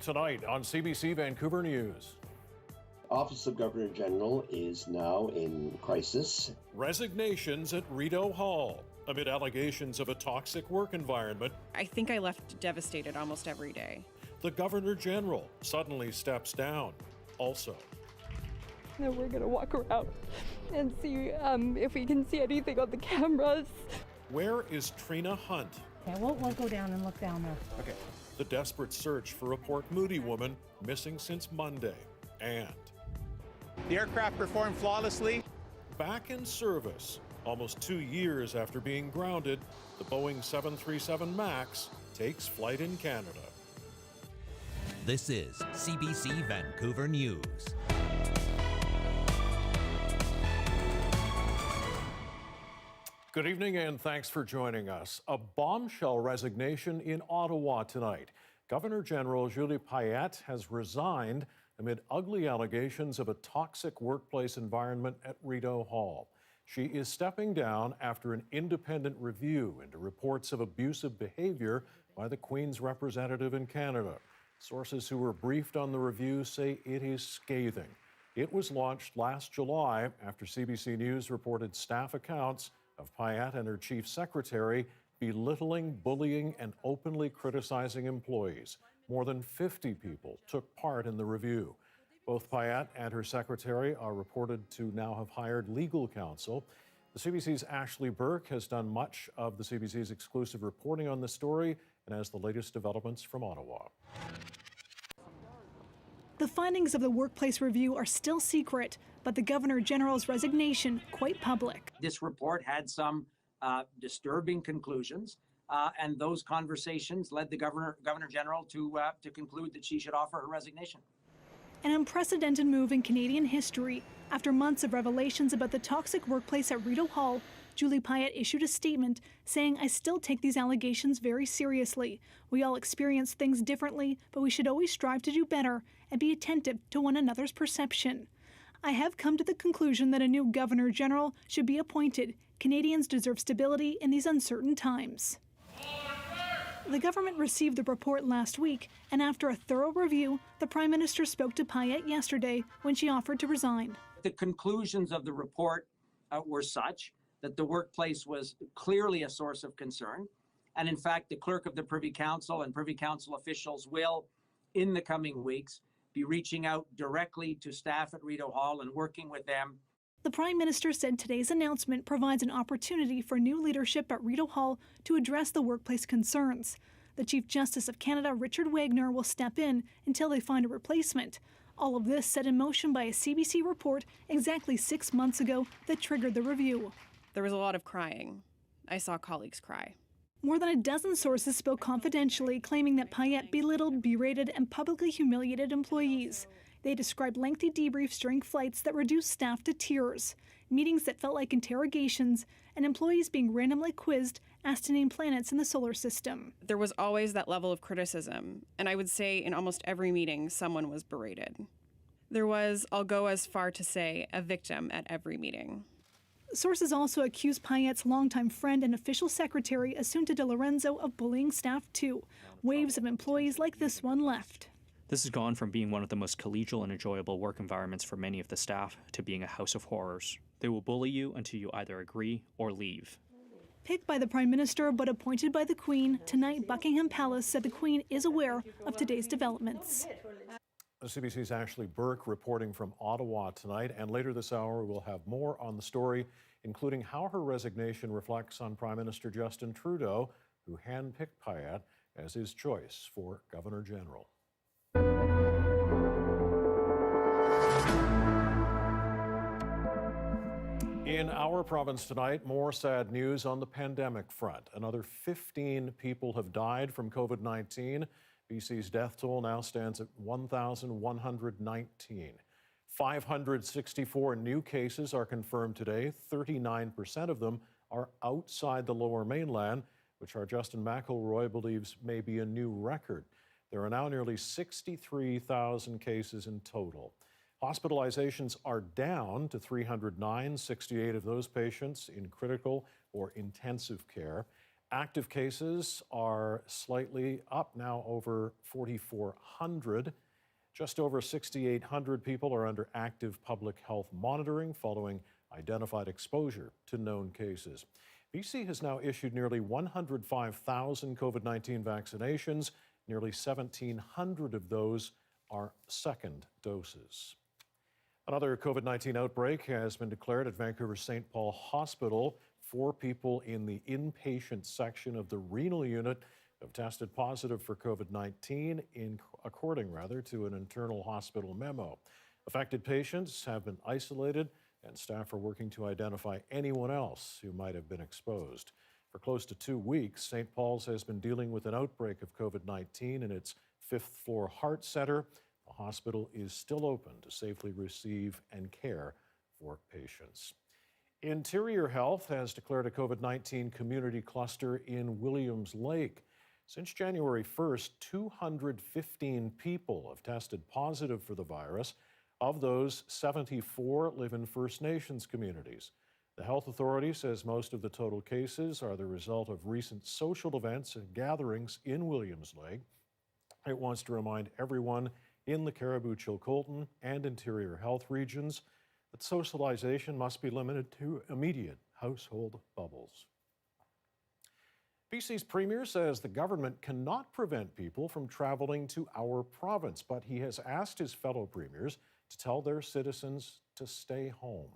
Tonight on CBC Vancouver News. Office of Governor General is now in crisis. Resignations at Rideau Hall amid allegations of a toxic work environment. I think I left devastated almost every day. The Governor General suddenly steps down. Also, now we're going to walk around and see if we can see anything on the cameras. Where is Trina Hunt? Okay, we'll go down and look down there. Okay. The desperate search for a Port Moody woman missing since Monday. And the aircraft performed flawlessly. Back in service, almost 2 years after being grounded, the Boeing 737 MAX takes flight in Canada. This is CBC Vancouver News. Good evening and thanks for joining us. A bombshell resignation in Ottawa tonight. Governor General Julie Payette has resigned amid ugly allegations of a toxic workplace environment at Rideau Hall. She is stepping down after an independent review into reports of abusive behavior by the Queen's representative in Canada. Sources who were briefed on the review say it is scathing. It was launched last July after CBC News reported staff accounts of Payette and her chief secretary belittling, bullying, and openly criticizing employees. More than 50 people took part in the review. Both Payette and her secretary are reported to now have hired legal counsel. The CBC's Ashley Burke has done much of the CBC's exclusive reporting on the story and has the latest developments from Ottawa. The findings of the workplace review are still secret, but the Governor General's resignation quite public. This report had some disturbing conclusions, and those conversations led the Governor General to conclude that she should offer her resignation. An unprecedented move in Canadian history. After months of revelations about the toxic workplace at Rideau Hall, Julie Payette issued a statement saying, "I still take these allegations very seriously. We all experience things differently, but we should always strive to do better and be attentive to one another's perception. I have come to the conclusion that a new Governor General should be appointed. Canadians deserve stability in these uncertain times." The government received the report last week, and after a thorough review, the Prime Minister spoke to Payette yesterday when she offered to resign. The conclusions of the report were such that the workplace was clearly a source of concern. And in fact, the clerk of the Privy Council and Privy Council officials will, in the coming weeks, be reaching out directly to staff at Rideau Hall and working with them. The Prime Minister said today's announcement provides an opportunity for new leadership at Rideau Hall to address the workplace concerns. The Chief Justice of Canada, Richard Wagner, will step in until they find a replacement. All of this set in motion by a CBC report exactly 6 months ago that triggered the review. There was a lot of crying. I saw colleagues cry. More than a dozen sources spoke confidentially, claiming that Payette belittled, berated, and publicly humiliated employees. They described lengthy debriefs during flights that reduced staff to tears, meetings that felt like interrogations, and employees being randomly quizzed, asked to name planets in the solar system. There was always that level of criticism, and I would say in almost every meeting, someone was berated. There was, I'll go as far to say, a victim at every meeting. Sources also accused Payette's longtime friend and official secretary, Assunta De Lorenzo, of bullying staff too. Waves of employees like this one left. This has gone from being one of the most collegial and enjoyable work environments for many of the staff to being a house of horrors. They will bully you until you either agree or leave. Picked by the Prime Minister but appointed by the Queen, tonight Buckingham Palace said the Queen is aware of today's developments. CBC's Ashley Burke reporting from Ottawa tonight, and later this hour we'll have more on the story, including how her resignation reflects on Prime Minister Justin Trudeau, who handpicked Payette as his choice for Governor General. In our province tonight, more sad news on the pandemic front. Another 15 people have died from COVID-19. BC's death toll now stands at 1,119. 564 new cases are confirmed today. 39% of them are outside the Lower Mainland, which our Justin McElroy believes may be a new record. There are now nearly 63,000 cases in total. Hospitalizations are down to 309, 68 of those patients in critical or intensive care. Active cases are slightly up now, over 4,400. Just over 6,800 people are under active public health monitoring following identified exposure to known cases. BC has now issued nearly 105,000 COVID-19 vaccinations. Nearly 1,700 of those are second doses. Another COVID-19 outbreak has been declared at Vancouver's St. Paul Hospital. 4 people in the inpatient section of the renal unit have tested positive for COVID-19, according to an internal hospital memo. Affected patients have been isolated, and staff are working to identify anyone else who might have been exposed. For close to 2 weeks, St. Paul's has been dealing with an outbreak of COVID-19 in its 5th floor heart center. The hospital is still open to safely receive and care for patients. Interior Health has declared a COVID-19 community cluster in Williams Lake. Since January 1st, 215 people have tested positive for the virus. Of those, 74 live in First Nations communities. The health authority says most of the total cases are the result of recent social events and gatherings in Williams Lake. It wants to remind everyone in the Caribou, Chilcotin, and Interior Health regions that socialization must be limited to immediate household bubbles. BC's Premier says the government cannot prevent people from traveling to our province, but he has asked his fellow premiers to tell their citizens to stay home.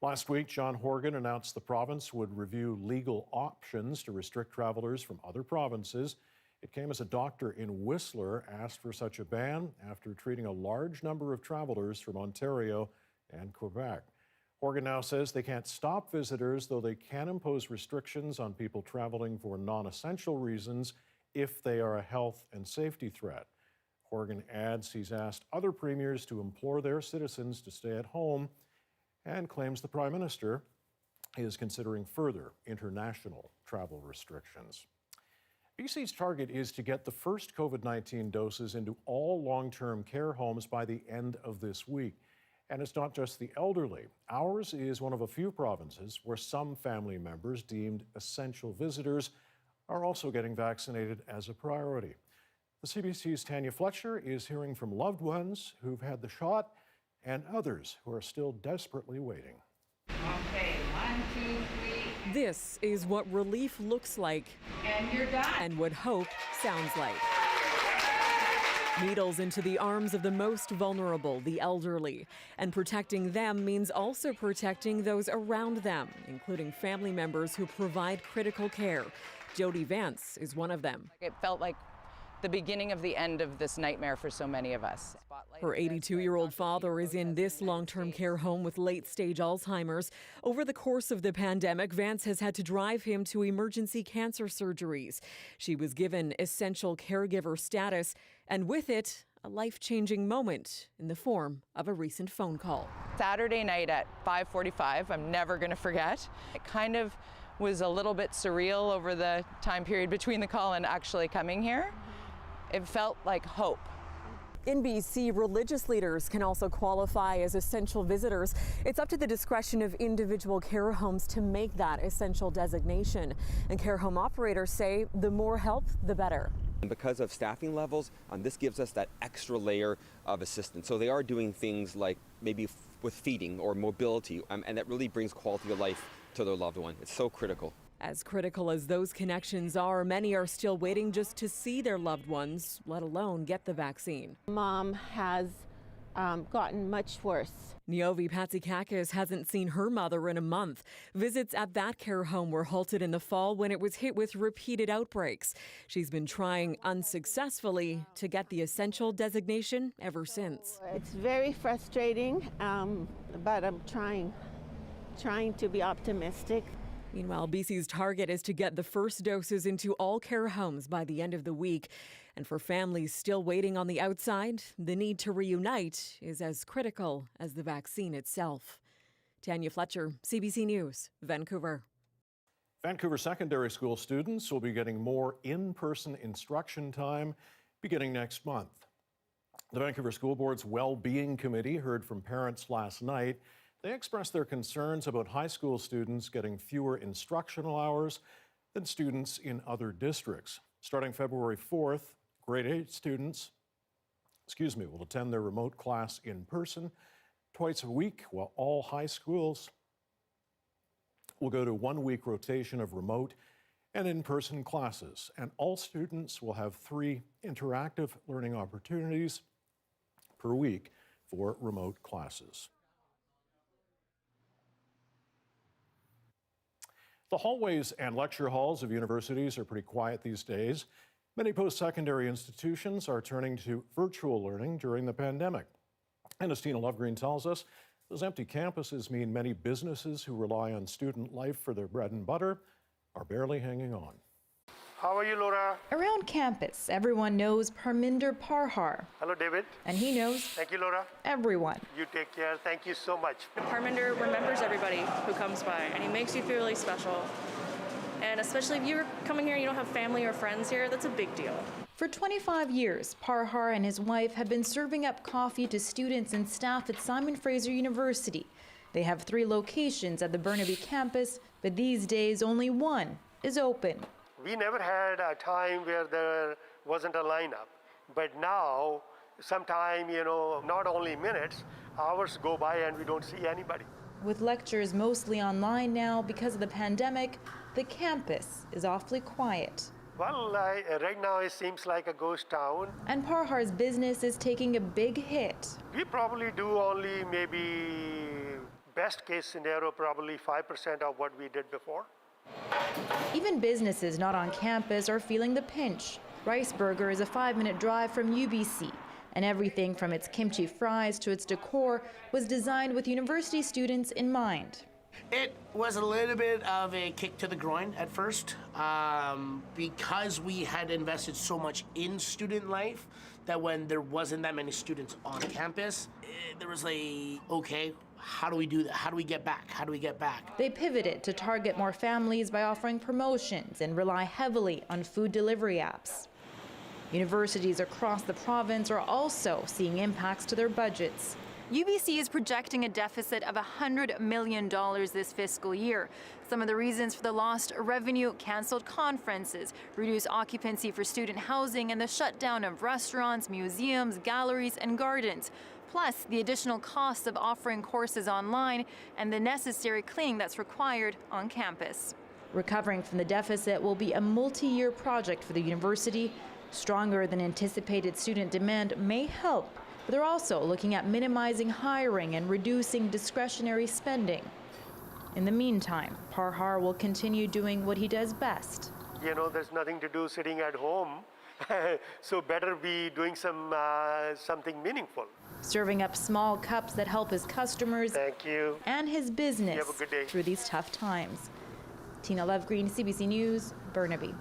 Last week, John Horgan announced the province would review legal options to restrict travelers from other provinces. It came as a doctor in Whistler asked for such a ban after treating a large number of travelers from Ontario and Quebec. Horgan now says they can't stop visitors, though they can impose restrictions on people traveling for non-essential reasons if they are a health and safety threat. Horgan adds he's asked other premiers to implore their citizens to stay at home and claims the Prime Minister is considering further international travel restrictions. BC's target is to get the first COVID-19 doses into all long-term care homes by the end of this week. And it's not just the elderly. Ours is one of a few provinces where some family members deemed essential visitors are also getting vaccinated as a priority. The CBC's Tanya Fletcher is hearing from loved ones who've had the shot and others who are still desperately waiting. Okay, 1, 2, 3. This is what relief looks like. And you're done. And what hope sounds like. Needles into the arms of the most vulnerable, the elderly. And protecting them means also protecting those around them, including family members who provide critical care. Jody Vance is one of them. It felt like the beginning of the end of this nightmare for so many of us. Her 82-year-old father is in this long-term care home with late-stage Alzheimer's. Over the course of the pandemic, Vance has had to drive him to emergency cancer surgeries. She was given essential caregiver status, and with it, a life-changing moment in the form of a recent phone call. Saturday night at 5:45, I'm never going to forget. It kind of was a little bit surreal over the time period between the call and actually coming here. It felt like hope. In BC, religious leaders can also qualify as essential visitors. It's up to the discretion of individual care homes to make that essential designation. And care home operators say the more help, the better. And because of staffing levels, this gives us that extra layer of assistance. So they are doing things like maybe with feeding or mobility, and that really brings quality of life to their loved one. It's so critical. As critical as those connections are, many are still waiting just to see their loved ones, let alone get the vaccine. Mom has gotten much worse. Niovi Patsikakis hasn't seen her mother in a month. Visits at that care home were halted in the fall when it was hit with repeated outbreaks. She's been trying unsuccessfully to get the essential designation ever since. It's very frustrating, but I'm trying to be optimistic. Meanwhile, BC's target is to get the first doses into all care homes by the end of the week. And for families still waiting on the outside, the need to reunite is as critical as the vaccine itself. Tanya Fletcher, CBC News, Vancouver. Vancouver secondary school students will be getting more in-person instruction time beginning next month. The Vancouver School Board's Well-Being Committee heard from parents last night. They expressed their concerns about high school students getting fewer instructional hours. than students in other districts. Starting February 4th, grade 8 students, will attend their remote class in person twice a week, while all high schools will go to 1 week rotation of remote and in-person classes. And all students will have 3 interactive learning opportunities per week for remote classes. The hallways and lecture halls of universities are pretty quiet these days. Many post-secondary institutions are turning to virtual learning during the pandemic. And as Tina Lovegreen tells us, those empty campuses mean many businesses who rely on student life for their bread and butter are barely hanging on. How are you, Laura? Around campus, everyone knows Parminder Parhar. Hello, David. And he knows Thank you, Laura. everyone. You take care. Thank you so much. Parminder remembers everybody who comes by, and he makes you feel really special. And especially if you're coming here and you don't have family or friends here, that's a big deal. For 25 years, Parhar and his wife have been serving up coffee to students and staff at Simon Fraser University. They have 3 locations at the Burnaby campus, but these days only one is open. We never had a time where there wasn't a lineup, but now, sometime, not only minutes, hours go by and we don't see anybody. With lectures mostly online now because of the pandemic, the campus is awfully quiet. Well, right now it seems like a ghost town. And Parhar's business is taking a big hit. We probably do only maybe, best case scenario, probably 5% of what we did before. Even businesses not on campus are feeling the pinch. Riceburger is a 5-minute drive from UBC, and everything from its kimchi fries to its decor was designed with university students in mind. It was a little bit of a kick to the groin at first, because we had invested so much in student life that when there wasn't that many students on campus, there was okay, how do we do that? How do we get back? How do we get back? They pivoted to target more families by offering promotions and rely heavily on food delivery apps. Universities across the province are also seeing impacts to their budgets. UBC is projecting a deficit of $100 million this fiscal year. Some of the reasons for the lost revenue: canceled conferences, reduced occupancy for student housing, and the shutdown of restaurants, museums, galleries, and gardens. Plus, the additional costs of offering courses online and the necessary cleaning that's required on campus. Recovering from the deficit will be a multi-year project for the university. Stronger than anticipated student demand may help, but they're also looking at minimizing hiring and reducing discretionary spending. In the meantime, Parhar will continue doing what he does best. There's nothing to do sitting at home, so better be doing something meaningful. Serving up small cups that help his customers and his business have a good day. through these tough times. Tina Lovegreen, CBC News, Burnaby.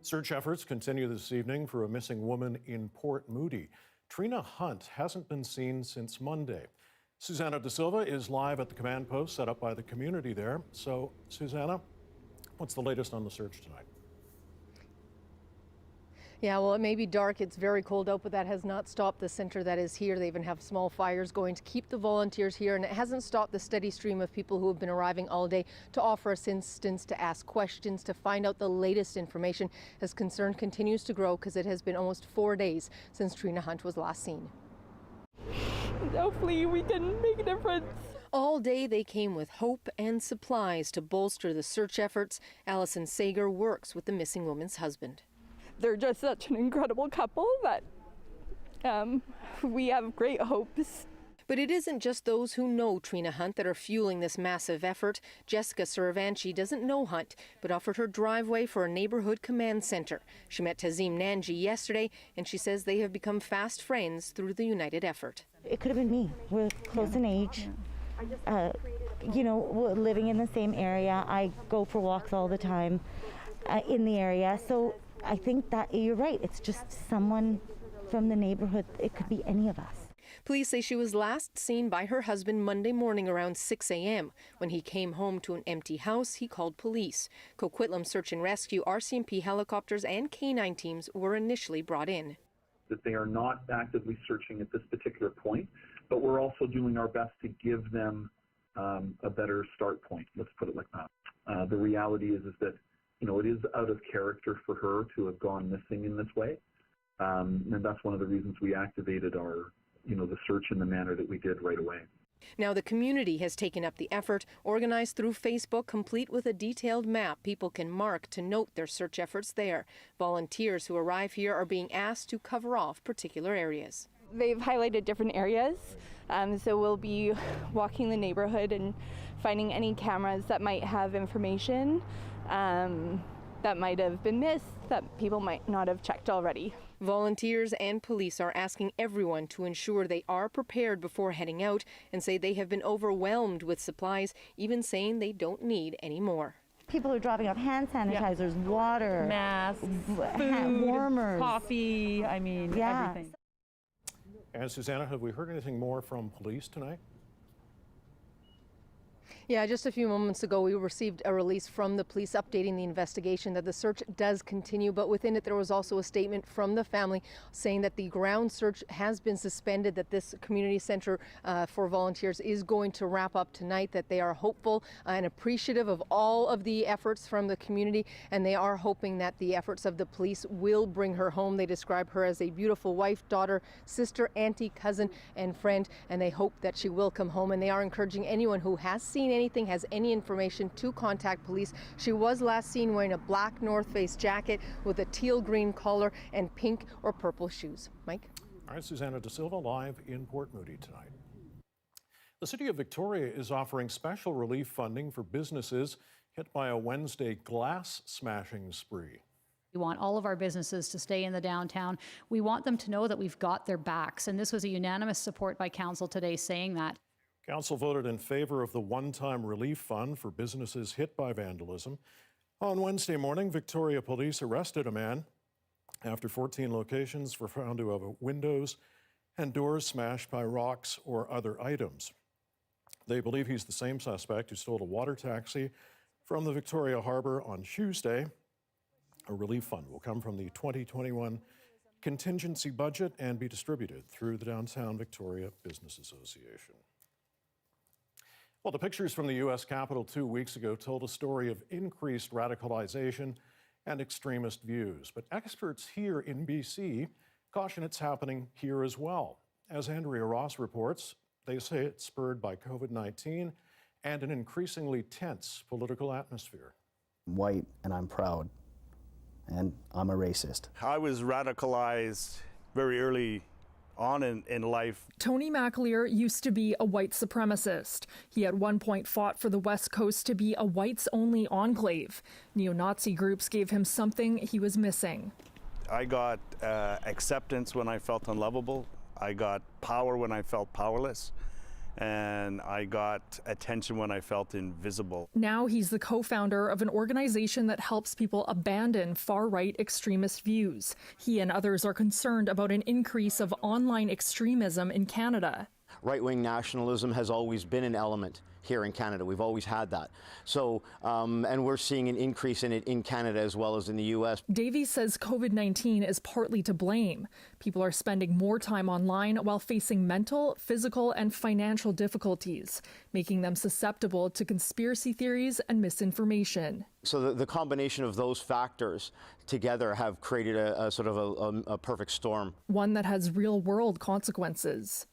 Search efforts continue this evening for a missing woman in Port Moody. Trina Hunt hasn't been seen since Monday. Susanna De Silva is live at the command post set up by the community there. So, Susanna, what's the latest on the search tonight? Yeah, well, it may be dark. It's very cold out, but that has not stopped the center that is here. They even have small fires going to keep the volunteers here, and it hasn't stopped the steady stream of people who have been arriving all day to offer assistance, to ask questions, to find out the latest information, as concern continues to grow because it has been almost 4 days since Trina Hunt was last seen. Hopefully we can make a difference. All day they came with hope and supplies to bolster the search efforts. Allison Sager works with the missing woman's husband. They're just such an incredible couple that we have great hopes. But it isn't just those who know Trina Hunt that are fueling this massive effort. Jessica Saravanchi doesn't know Hunt, but offered her driveway for a neighborhood command center. She met Tazim Nanji yesterday, and she says they have become fast friends through the united effort. It could have been me. We're close in age. We're living in the same area. I go for walks all the time in the area. So I think that you're right. It's just someone from the neighborhood. It could be any of us. Police say she was last seen by her husband Monday morning around 6 a.m. When he came home to an empty house, he called police. Coquitlam Search and Rescue, RCMP helicopters and K9 teams were initially brought in. That they are not actively searching at this particular point. but we're also doing our best to give them a better start point. Let's put it like that. The reality is that, it is out of character for her to have gone missing in this way. And that's one of the reasons we activated our, the search in the manner that we did right away. Now the community has taken up the effort, organized through Facebook, complete with a detailed map people can mark to note their search efforts there. Volunteers who arrive here are being asked to cover off particular areas. They've highlighted different areas, so we'll be walking the neighborhood and finding any cameras that might have information that might have been missed, that people might not have checked already. Volunteers and police are asking everyone to ensure they are prepared before heading out and say they have been overwhelmed with supplies, even saying they don't need any more. People are dropping off hand sanitizers, water, masks, food, warmers, coffee, everything. And Susanna, have we heard anything more from police tonight? Yeah, just a few moments ago, we received a release from the police updating the investigation that the search does continue, but within it there was also a statement from the family saying that the ground search has been suspended, that this community center for volunteers is going to wrap up tonight, that they are hopeful and appreciative of all of the efforts from the community, and they are hoping that the efforts of the police will bring her home. They describe her as a beautiful wife, daughter, sister, auntie, cousin, and friend, and they hope that she will come home, and they are encouraging anyone who has seen anything, has any information, to contact police. She was last seen wearing a black North Face jacket with a teal green collar and pink or purple shoes. Mike? All right, Susanna De Silva live in Port Moody tonight. The City of Victoria is offering special relief funding for businesses hit by a Wednesday glass smashing spree. We want all of our businesses to stay in the downtown. We want them to know that we've got their backs, and this was a unanimous support by Council today saying that. Council voted in favor of the one-time relief fund for businesses hit by vandalism. On Wednesday morning, Victoria Police arrested a man after 14 locations were found to have windows and doors smashed by rocks or other items. They believe he's the same suspect who stole a water taxi from the Victoria Harbour on Tuesday. A relief fund will come from the 2021 contingency budget and be distributed through the Downtown Victoria Business Association. Well, the pictures from the U.S. Capitol 2 weeks ago told a story of increased radicalization and extremist views. But experts here in BC caution it's happening here as well. As Andrea Ross reports, they say it's spurred by COVID-19 and an increasingly tense political atmosphere. I'm white and I'm proud, and I'm a racist. I was radicalized very early on in life. Tony McAleer used to be a white supremacist. He at one point fought for the West Coast to be a whites-only enclave. Neo-Nazi groups gave him something he was missing. I got acceptance when I felt unlovable. I got power when I felt powerless. And I got attention when I felt invisible. Now he's the co-founder of an organization that helps people abandon far-right extremist views. He and others are concerned about an increase of online extremism in Canada. Right-wing nationalism has always been an element here in Canada. We've always had that. So, and we're seeing an increase in it in Canada as well as in the U.S. Davies says COVID-19 is partly to blame. People are spending more time online while facing mental, physical, and financial difficulties, making them susceptible to conspiracy theories and misinformation. So the combination of those factors together have created a sort of a perfect storm. One that has real-world consequences.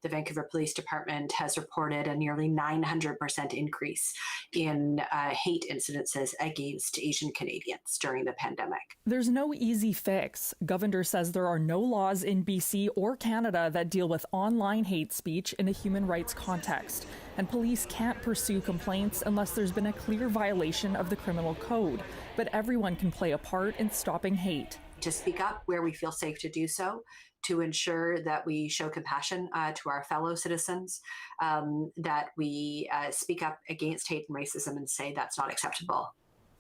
The Vancouver Police Department has reported a nearly 900% increase in hate incidences against Asian Canadians during the pandemic. There's no easy fix. Governor says there are no laws in BC or Canada that deal with online hate speech in a human rights context, and police can't pursue complaints unless there's been a clear violation of the criminal code. But everyone can play a part in stopping hate. To speak up where we feel safe to do so, to ensure that we show compassion to our fellow citizens, that we speak up against hate and racism and say that's not acceptable.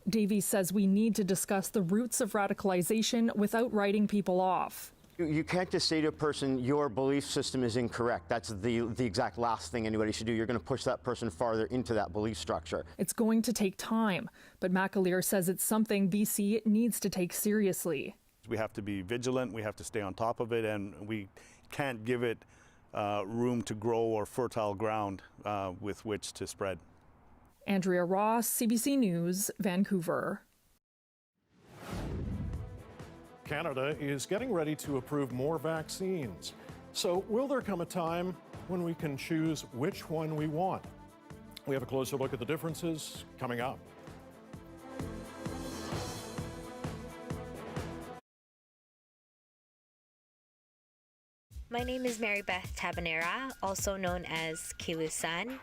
Davies says we need to discuss the roots of radicalization without writing people off. You can't just say to a person, your belief system is incorrect. That's the exact last thing anybody should do. You're going to push that person farther into that belief structure. It's going to take time, but McAleer says it's something BC needs to take seriously. We have to be vigilant, we have to stay on top of it, and we can't give it room to grow or fertile ground with which to spread. Andrea Ross, CBC News, Vancouver. Canada is getting ready to approve more vaccines. So will there come a time when we can choose which one we want? We have a closer look at the differences coming up. My name is Mary Beth Tabanera, also known as Kilu-san.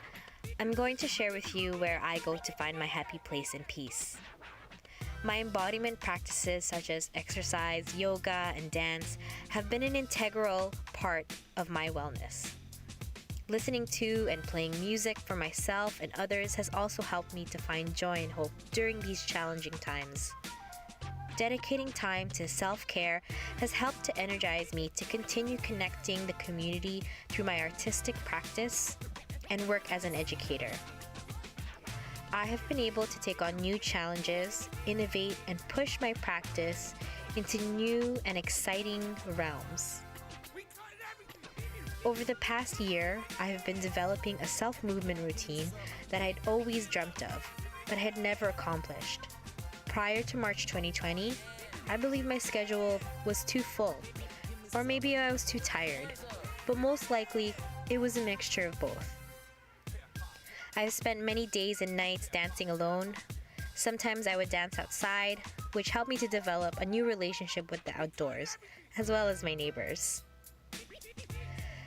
I'm going to share with you where I go to find my happy place and peace. My embodiment practices such as exercise, yoga, and dance have been an integral part of my wellness. Listening to and playing music for myself and others has also helped me to find joy and hope during these challenging times. Dedicating time to self-care has helped to energize me to continue connecting the community through my artistic practice and work as an educator. I have been able to take on new challenges, innovate, and push my practice into new and exciting realms. Over the past year, I have been developing a self-movement routine that I'd always dreamt of, but had never accomplished. Prior to March 2020, I believe my schedule was too full, or maybe I was too tired, but most likely it was a mixture of both. I have spent many days and nights dancing alone. Sometimes I would dance outside, which helped me to develop a new relationship with the outdoors, as well as my neighbors.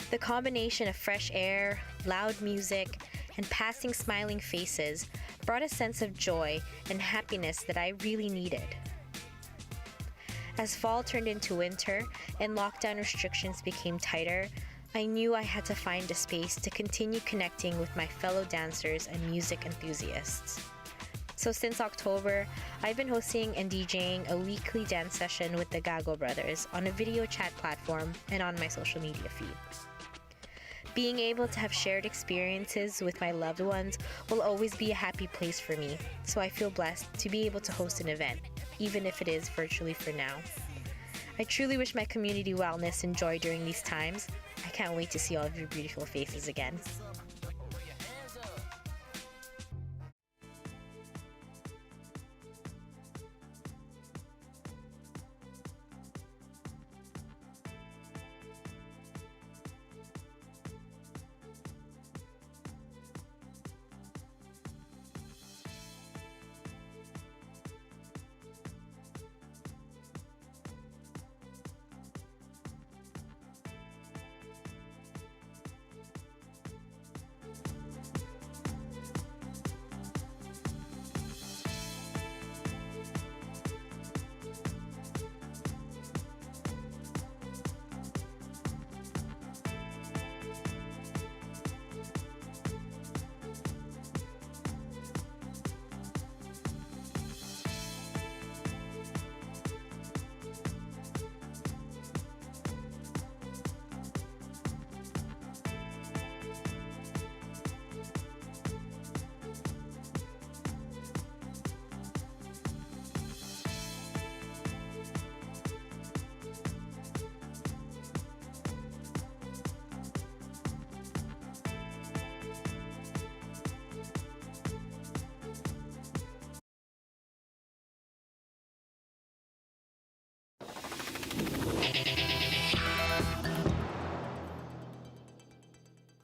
The combination of fresh air, loud music, and passing smiling faces brought a sense of joy and happiness that I really needed. As fall turned into winter and lockdown restrictions became tighter, I knew I had to find a space to continue connecting with my fellow dancers and music enthusiasts. So since October, I've been hosting and DJing a weekly dance session with the Gago Brothers on a video chat platform and on my social media feed. Being able to have shared experiences with my loved ones will always be a happy place for me, so I feel blessed to be able to host an event, even if it is virtually for now. I truly wish my community wellness and joy during these times. I can't wait to see all of your beautiful faces again.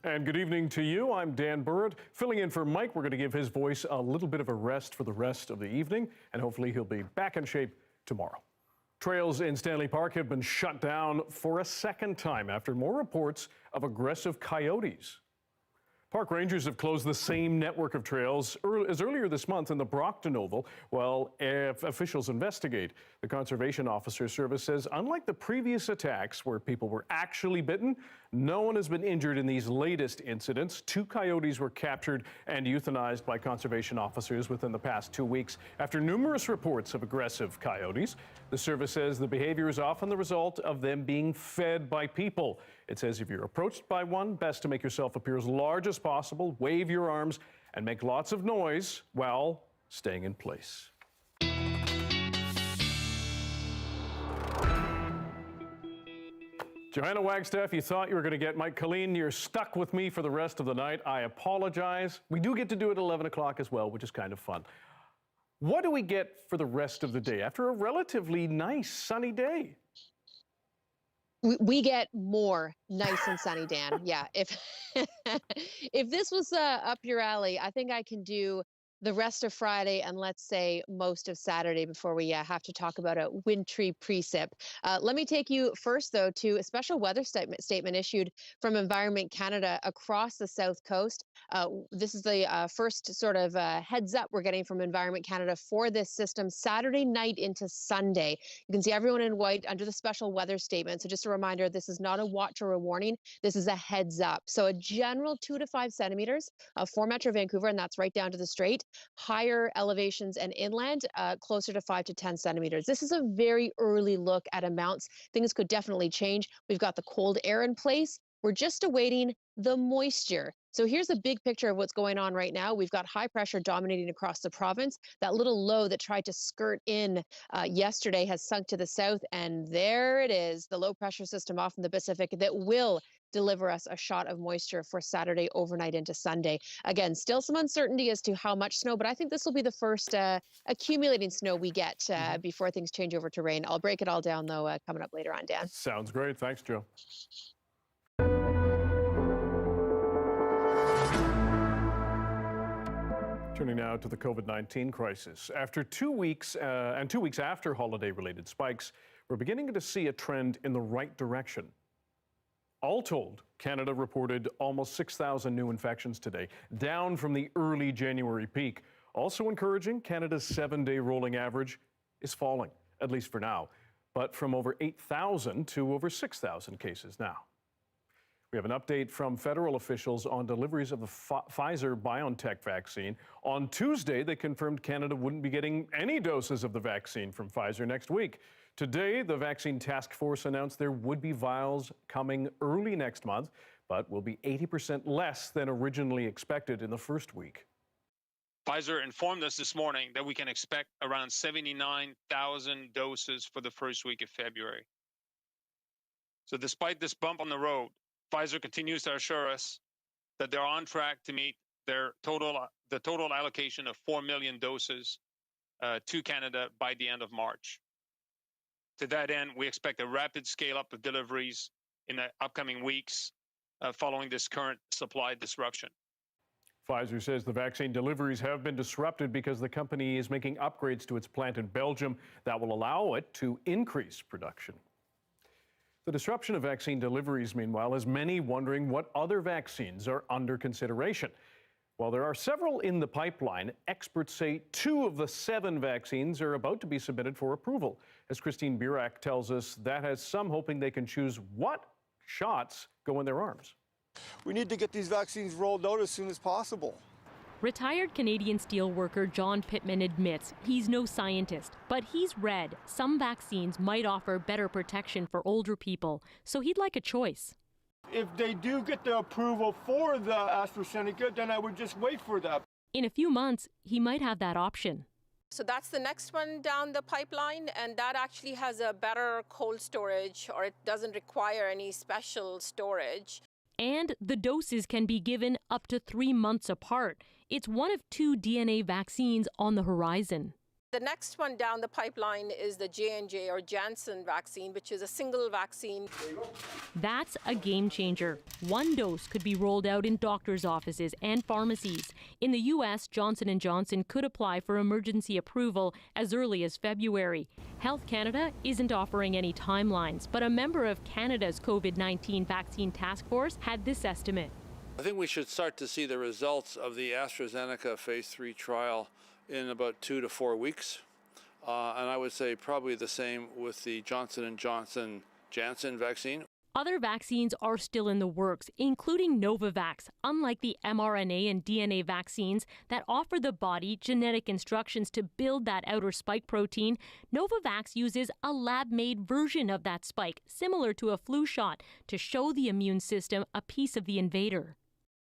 And good evening to you. I'm Dan Burrett. Filling in for Mike, we're going to give his voice a little bit of a rest for the rest of the evening, and hopefully he'll be back in shape tomorrow. Trails in Stanley Park have been shut down for a second time after more reports of aggressive coyotes. Park rangers have closed the same network of trails as earlier this month in the Brockton Oval while officials investigate. The Conservation Officer Service says unlike the previous attacks where people were actually bitten, no one has been injured in these latest incidents. 2 coyotes were captured and euthanized by conservation officers within the past 2 weeks after numerous reports of aggressive coyotes. The service says the behavior is often the result of them being fed by people. It says if you're approached by one, best to make yourself appear as large as possible, wave your arms, and make lots of noise while staying in place. Johanna Wagstaffe, you thought you were going to get Mike Killeen. You're stuck with me for the rest of the night. I apologize. We do get to do it at 11 o'clock as well, which is kind of fun. What do we get for the rest of the day after a relatively nice sunny day? We get more nice and sunny, Dan. Yeah, if if this was up your alley, I think I can do the rest of Friday and let's say most of Saturday before we have to talk about a wintry precip. Let me take you first, though, to a special weather statement issued from Environment Canada across the South Coast. This is the first sort of heads up we're getting from Environment Canada for this system Saturday night into Sunday. You can see everyone in white under the special weather statement. So just a reminder, this is not a watch or a warning. This is a heads up. So a general 2 to 5 centimeters for Metro Vancouver, and that's right down to the strait. Higher elevations and inland, closer to 5 to 10 centimeters. This is a very early look at amounts. Things could definitely change. We've got the cold air in place. We're just awaiting the moisture. So here's a big picture of what's going on right now. We've got high pressure dominating across the province. That little low that tried to skirt in yesterday has sunk to the south, and there it is, the low pressure system off in the Pacific that will deliver us a shot of moisture for Saturday overnight into Sunday. Again, still some uncertainty as to how much snow, but I think this will be the first accumulating snow we get before things change over to rain. I'll break it all down, though, coming up later on, Dan. Sounds great. Thanks, Joe. Turning now to the COVID-19 crisis. After 2 weeks and 2 weeks after holiday-related spikes, we're beginning to see a trend in the right direction. All told, Canada reported almost 6,000 new infections today, down from the early January peak. Also encouraging, Canada's 7-day rolling average is falling, at least for now, but from over 8,000 to over 6,000 cases now. We have an update from federal officials on deliveries of the Pfizer-BioNTech vaccine. On Tuesday, they confirmed Canada wouldn't be getting any doses of the vaccine from Pfizer next week. Today, the vaccine task force announced there would be vials coming early next month, but will be 80% less than originally expected in the first week. Pfizer informed us this morning that we can expect around 79,000 doses for the first week of February. So despite this bump on the road, Pfizer continues to assure us that they're on track to meet the total allocation of 4 million doses to Canada by the end of March. To that end, we expect a rapid scale-up of deliveries in the upcoming weeks following this current supply disruption. Pfizer says the vaccine deliveries have been disrupted because the company is making upgrades to its plant in Belgium that will allow it to increase production. The disruption of vaccine deliveries, meanwhile, has many wondering what other vaccines are under consideration. While there are several in the pipeline, experts say 2 of the 7 vaccines are about to be submitted for approval. As Christine Birak tells us, that has some hoping they can choose what shots go in their arms. We need to get these vaccines rolled out as soon as possible. Retired Canadian steelworker John Pittman admits he's no scientist, but he's read some vaccines might offer better protection for older people, so he'd like a choice. If they do get the approval for the AstraZeneca, then I would just wait for that. In a few months, he might have that option. So that's the next one down the pipeline, and that actually has a better cold storage, or it doesn't require any special storage. And the doses can be given up to 3 months apart. It's one of 2 DNA vaccines on the horizon. The next one down the pipeline is the J&J or Janssen vaccine, which is a single vaccine. That's a game changer. 1 dose could be rolled out in doctors' offices and pharmacies. In the U.S., Johnson & Johnson could apply for emergency approval as early as February. Health Canada isn't offering any timelines, but a member of Canada's COVID-19 vaccine task force had this estimate. I think we should start to see the results of the AstraZeneca phase 3 trial in about 2 to 4 weeks. And I would say probably the same with the Johnson & Johnson Janssen vaccine. Other vaccines are still in the works, including Novavax. Unlike the mRNA and DNA vaccines that offer the body genetic instructions to build that outer spike protein, Novavax uses a lab-made version of that spike, similar to a flu shot, to show the immune system a piece of the invader.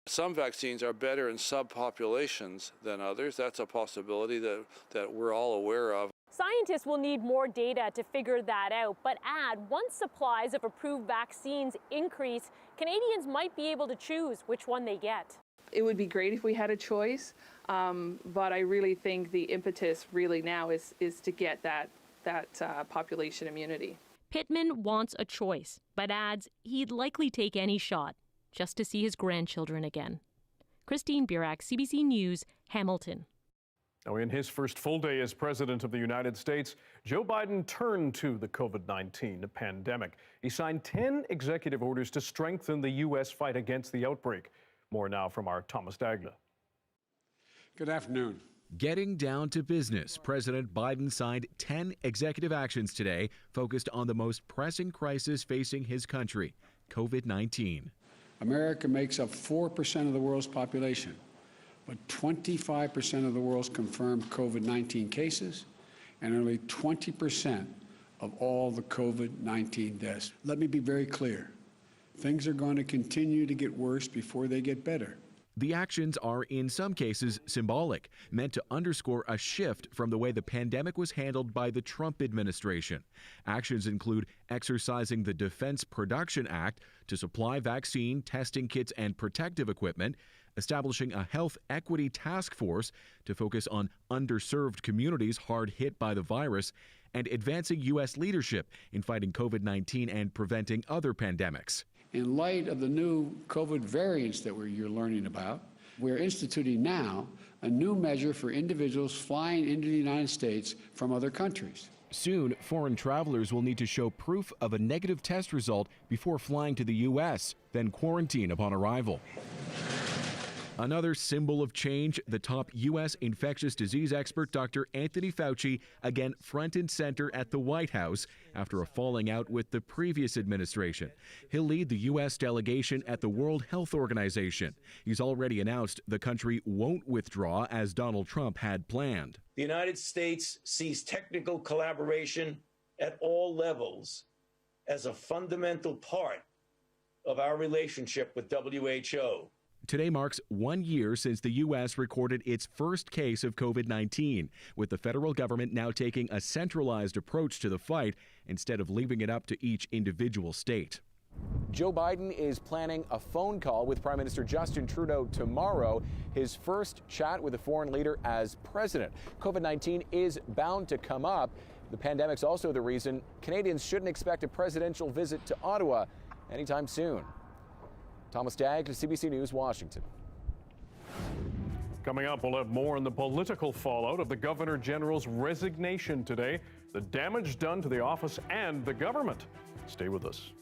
Some vaccines are better in subpopulations than others. That's a possibility that we're all aware of. Scientists will need more data to figure that out, but add once supplies of approved vaccines increase, Canadians might be able to choose which one they get. It would be great if we had a choice, but I really think the impetus really now is to get that population immunity. Pittman wants a choice, but adds he'd likely take any shot just to see his grandchildren again. Christine Burak, CBC News, Hamilton. Now, in his first full day as President of the United States, Joe Biden turned to the COVID-19 pandemic. He signed 10 executive orders to strengthen the U.S. fight against the outbreak. More now from our Thomas Dagla. Good afternoon. Getting down to business, President Biden signed 10 executive actions today focused on the most pressing crisis facing his country, COVID-19. America makes up 4% of the world's population, but 25% of the world's confirmed COVID-19 cases and only 20% of all the COVID-19 deaths. Let me be very clear. Things are going to continue to get worse before they get better. The actions are in some cases symbolic, meant to underscore a shift from the way the pandemic was handled by the Trump administration. Actions include exercising the Defense Production Act to supply vaccine, testing kits, and protective equipment, establishing a health equity task force to focus on underserved communities hard hit by the virus, and advancing U.S. leadership in fighting COVID-19 and preventing other pandemics. In light of the new COVID variants that you're learning about, we're instituting now a new measure for individuals flying into the United States from other countries. Soon, foreign travelers will need to show proof of a negative test result before flying to the U.S., then quarantine upon arrival. Another symbol of change, the top U.S. infectious disease expert Dr. Anthony Fauci, again front and center at the White House after a falling out with the previous administration. He'll lead the U.S. delegation at the World Health Organization. He's already announced the country won't withdraw as Donald Trump had planned. The United States sees technical collaboration at all levels as a fundamental part of our relationship with WHO. Today marks 1 year since the U.S. recorded its first case of COVID-19, with the federal government now taking a centralized approach to the fight instead of leaving it up to each individual state. Joe Biden is planning a phone call with Prime Minister Justin Trudeau tomorrow, his first chat with a foreign leader as president. COVID-19 is bound to come up. The pandemic's also the reason Canadians shouldn't expect a presidential visit to Ottawa anytime soon. Thomas Dagg, CBC News, Washington. Coming up, we'll have more on the political fallout of the Governor General's resignation today, the damage done to the office and the government. Stay with us.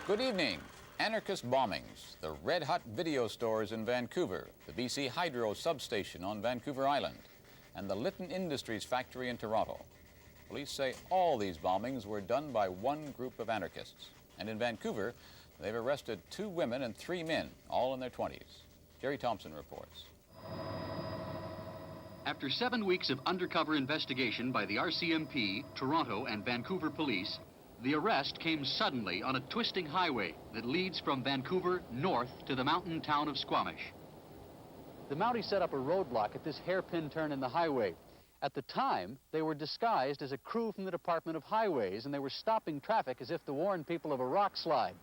Good evening. Anarchist bombings, the red-hot video stores in Vancouver, the BC Hydro substation on Vancouver Island, and the Lytton Industries factory in Toronto. Police say all these bombings were done by one group of anarchists. And in Vancouver, they've arrested 2 women and 3 men, all in their 20s. Jerry Thompson reports. After 7 weeks of undercover investigation by the RCMP, Toronto, and Vancouver police, the arrest came suddenly on a twisting highway that leads from Vancouver north to the mountain town of Squamish. The Mounties set up a roadblock at this hairpin turn in the highway. At the time, they were disguised as a crew from the Department of Highways, and they were stopping traffic as if to warn people of a rock slide.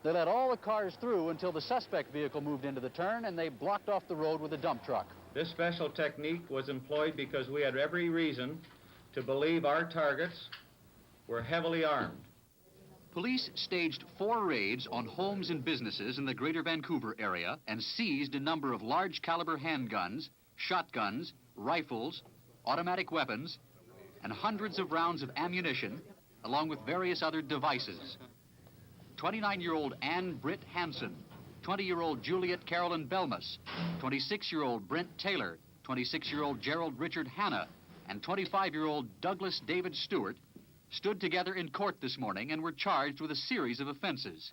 They let all the cars through until the suspect vehicle moved into the turn, and they blocked off the road with a dump truck. This special technique was employed because we had every reason to believe our targets were heavily armed. Police staged 4 raids on homes and businesses in the Greater Vancouver area and seized a number of large caliber handguns, shotguns, rifles, automatic weapons, and hundreds of rounds of ammunition, along with various other devices. 29-year-old Ann Britt Hansen, 20-year-old Juliet Carolyn Belmas, 26-year-old Brent Taylor, 26-year-old Gerald Richard Hanna, and 25-year-old Douglas David Stewart stood together in court this morning and were charged with a series of offenses.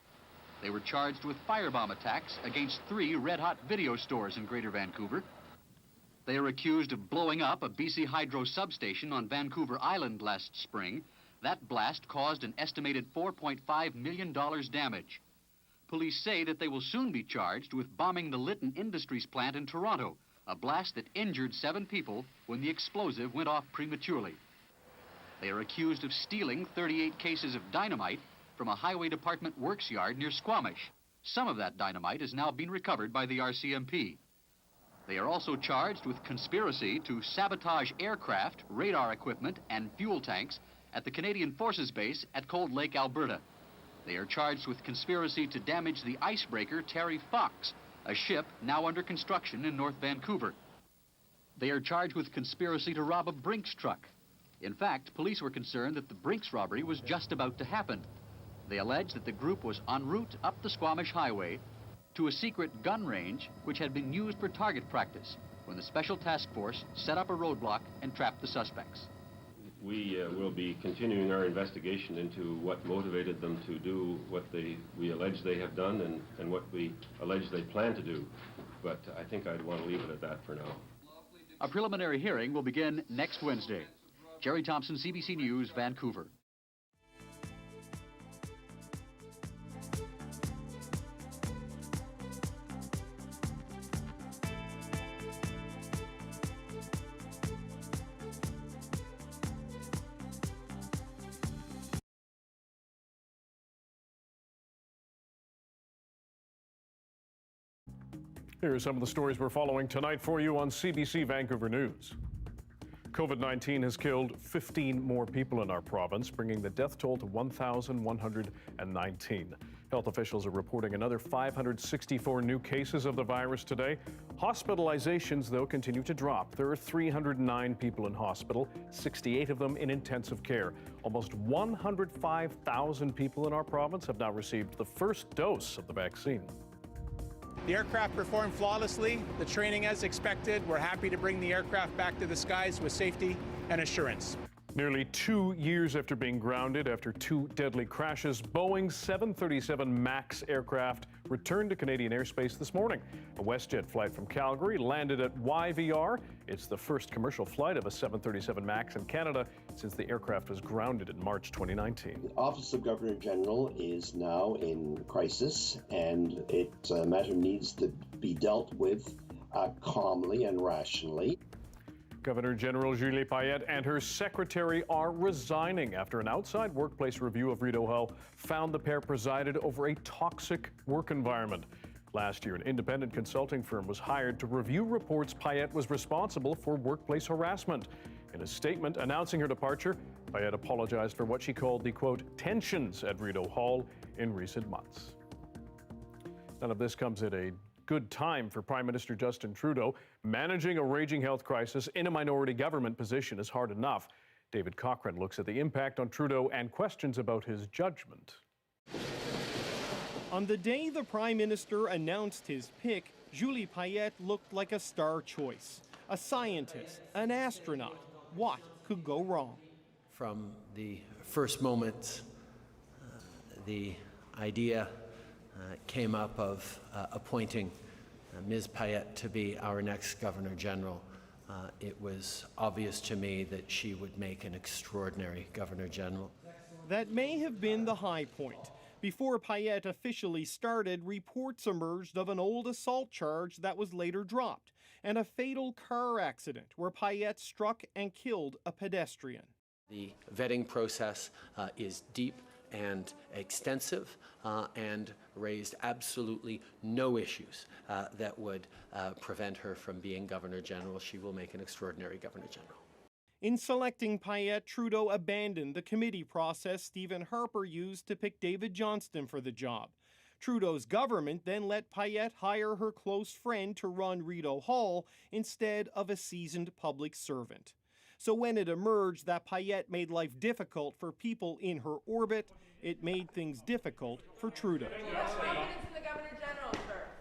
They were charged with firebomb attacks against 3 red-hot video stores in Greater Vancouver. They are accused of blowing up a BC Hydro substation on Vancouver Island last spring. That blast caused an estimated $4.5 million damage. Police say that they will soon be charged with bombing the Lytton Industries plant in Toronto, a blast that injured 7 people when the explosive went off prematurely. They are accused of stealing 38 cases of dynamite from a highway department works yard near Squamish. Some of that dynamite has now been recovered by the RCMP. They are also charged with conspiracy to sabotage aircraft, radar equipment, and fuel tanks at the Canadian Forces Base at Cold Lake, Alberta. They are charged with conspiracy to damage the icebreaker Terry Fox, a ship now under construction in North Vancouver. They are charged with conspiracy to rob a Brinks truck. In fact, police were concerned that the Brinks robbery was just about to happen. They allege that the group was en route up the Squamish Highway to a secret gun range which had been used for target practice when the Special Task Force set up a roadblock and trapped the suspects. We will be continuing our investigation into what motivated them to do what we allege they have done and what we allege they plan to do. But I think I'd want to leave it at that for now. A preliminary hearing will begin next Wednesday. Jerry Thompson, CBC News, Vancouver. Here are some of the stories we're following tonight for you on CBC Vancouver News. COVID-19 has killed 15 more people in our province, bringing the death toll to 1,119. Health officials are reporting another 564 new cases of the virus today. Hospitalizations, though, continue to drop. There are 309 people in hospital, 68 of them in intensive care. Almost 105,000 people in our province have now received the first dose of the vaccine. The aircraft performed flawlessly, the training as expected. We're happy to bring the aircraft back to the skies with safety and assurance. Nearly 2 years after being grounded after 2 deadly crashes, Boeing's 737 MAX aircraft returned to Canadian airspace this morning. A WestJet flight from Calgary landed at YVR. It's the first commercial flight of a 737 MAX in Canada since the aircraft was grounded in March 2019. The Office of Governor General is now in crisis, and it matter needs to be dealt with calmly and rationally. Governor General Julie Payette and her secretary are resigning after an outside workplace review of Rideau Hall found the pair presided over a toxic work environment. Last year, an independent consulting firm was hired to review reports Payette was responsible for workplace harassment. In a statement announcing her departure, Payette apologized for what she called the, quote, tensions at Rideau Hall in recent months. None of this comes at a good time for Prime Minister Justin Trudeau. Managing a raging health crisis in a minority government position is hard enough. David Cochran looks at the impact on Trudeau and questions about his judgment. On the day the Prime Minister announced his pick, Julie Payette looked like a star choice. A scientist, an astronaut. What could go wrong? From the first moment, the idea came up of appointing Ms. Payette to be our next Governor General. It was obvious to me that she would make an extraordinary Governor General. That may have been the high point. Before Payette officially started, reports emerged of an old assault charge that was later dropped, and a fatal car accident where Payette struck and killed a pedestrian. The vetting process is deep and extensive and raised absolutely no issues that would prevent her from being Governor General. She will make an extraordinary Governor General. In selecting Payette, Trudeau abandoned the committee process Stephen Harper used to pick David Johnston for the job. Trudeau's government then let Payette hire her close friend to run Rideau Hall instead of a seasoned public servant. So when it emerged that Payette made life difficult for people in her orbit, it made things difficult for Trudeau.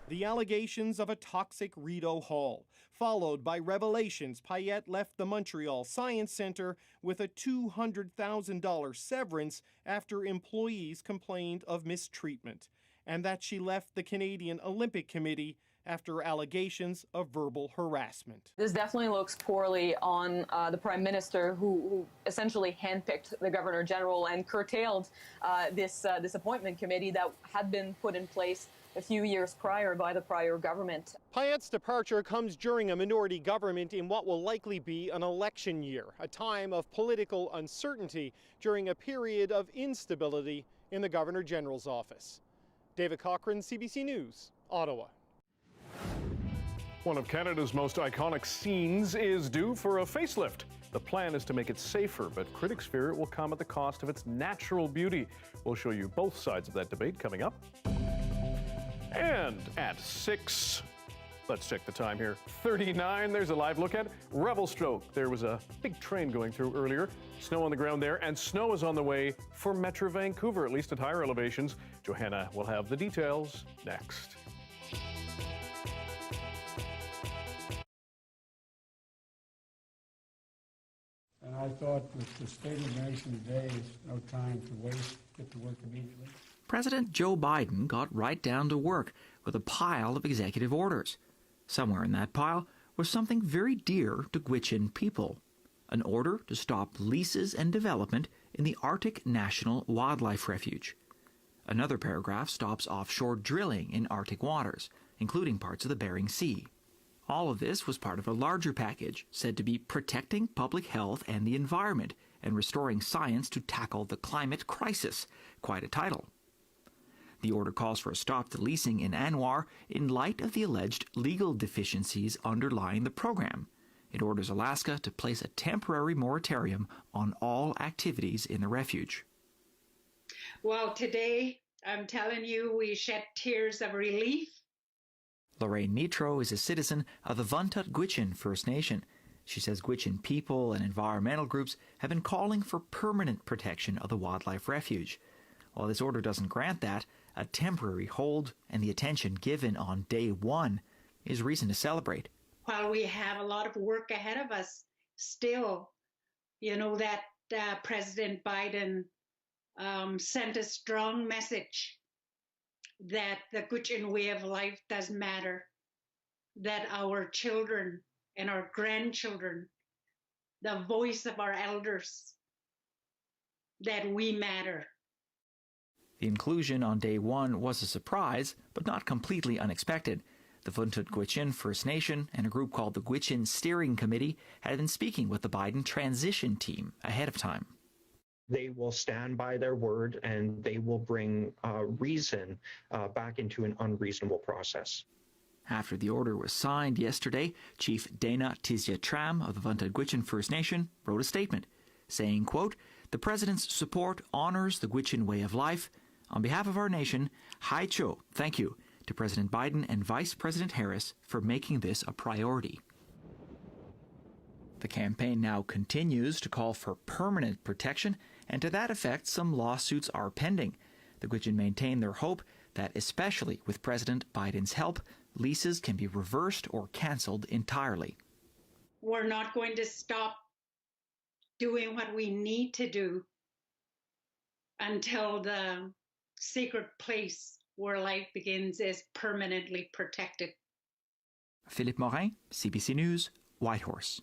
The allegations of a toxic Rideau Hall, followed by revelations Payette left the Montreal Science Centre with a $200,000 severance after employees complained of mistreatment, and that she left the Canadian Olympic Committee after allegations of verbal harassment. This definitely looks poorly on the Prime Minister, who essentially handpicked the Governor General and curtailed this appointment committee that had been put in place a few years prior by the prior government. Payette's departure comes during a minority government in what will likely be an election year, a time of political uncertainty during a period of instability in the Governor General's office. David Cochran, CBC News, Ottawa. One of Canada's most iconic scenes is due for a facelift. The plan is to make it safer, but critics fear it will come at the cost of its natural beauty. We'll show you both sides of that debate coming up. And at 6, let's check the time here, 39, there's a live look at Revelstoke. There was a big train going through earlier, snow on the ground there, and snow is on the way for Metro Vancouver, at least at higher elevations. Johanna will have the details next. And I thought with the state of the nation today, is no time to waste, get to work immediately. President Joe Biden got right down to work with a pile of executive orders. Somewhere in that pile was something very dear to Gwich'in people, an order to stop leases and development in the Arctic National Wildlife Refuge. Another paragraph stops offshore drilling in Arctic waters, including parts of the Bering Sea. All of this was part of a larger package said to be protecting public health and the environment and restoring science to tackle the climate crisis. Quite a title. The order calls for a stop to leasing in Anwar in light of the alleged legal deficiencies underlying the program. It orders Alaska to place a temporary moratorium on all activities in the refuge. Well, today, I'm telling you, we shed tears of relief. Lorraine Nitro is a citizen of the Vuntut Gwich'in First Nation. She says Gwich'in people and environmental groups have been calling for permanent protection of the wildlife refuge. While this order doesn't grant that, a temporary hold and the attention given on day one is reason to celebrate. While we have a lot of work ahead of us, still, you know, that President Biden sent a strong message that the Gwich'in way of life does matter, that our children and our grandchildren, the voice of our elders, that we matter. The inclusion on day one was a surprise, but not completely unexpected. The Vuntut Gwich'in First Nation and a group called the Gwich'in Steering Committee had been speaking with the Biden transition team ahead of time. They will stand by their word and they will bring reason back into an unreasonable process. After the order was signed yesterday, Chief Dana Tizia-Tram of the Vuntut Gwich'in First Nation wrote a statement saying, quote, "The President's support honors the Gwich'in way of life. On behalf of our nation, Hai Cho, thank you to President Biden and Vice President Harris for making this a priority." The campaign now continues to call for permanent protection, and to that effect, some lawsuits are pending. The Gwich'in maintain their hope that, especially with President Biden's help, leases can be reversed or canceled entirely. We're not going to stop doing what we need to do until the sacred place where life begins is permanently protected. Philippe Morin, CBC News, Whitehorse.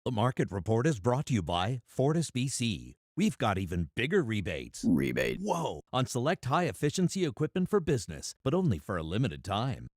The Market Report is brought to you by Fortis BC. We've got even bigger rebates. Whoa! On select high-efficiency equipment for business, but only for a limited time.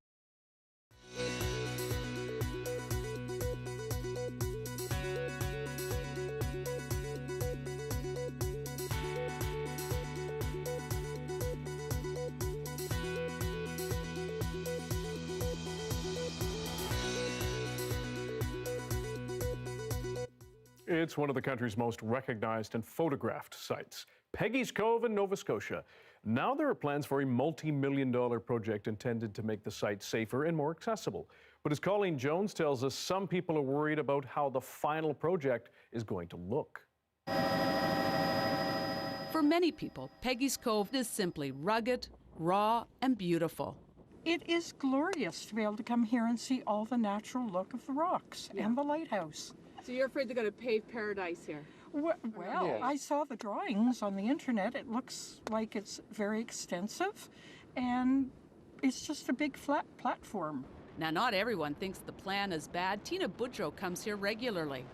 It's one of the country's most recognized and photographed sites, Peggy's Cove in Nova Scotia. Now there are plans for a multi-million-dollar project intended to make the site safer and more accessible. But as Colleen Jones tells us, some people are worried about how the final project is going to look. For many people, Peggy's Cove is simply rugged, raw, and beautiful. It is glorious to be able to come here and see all the natural look of the rocks and the lighthouse. So you're afraid they're going to pave paradise here? Well, I saw the drawings on the internet. It looks like it's very extensive, and it's just a big flat platform. Now, not everyone thinks the plan is bad. Tina Boudreau comes here regularly.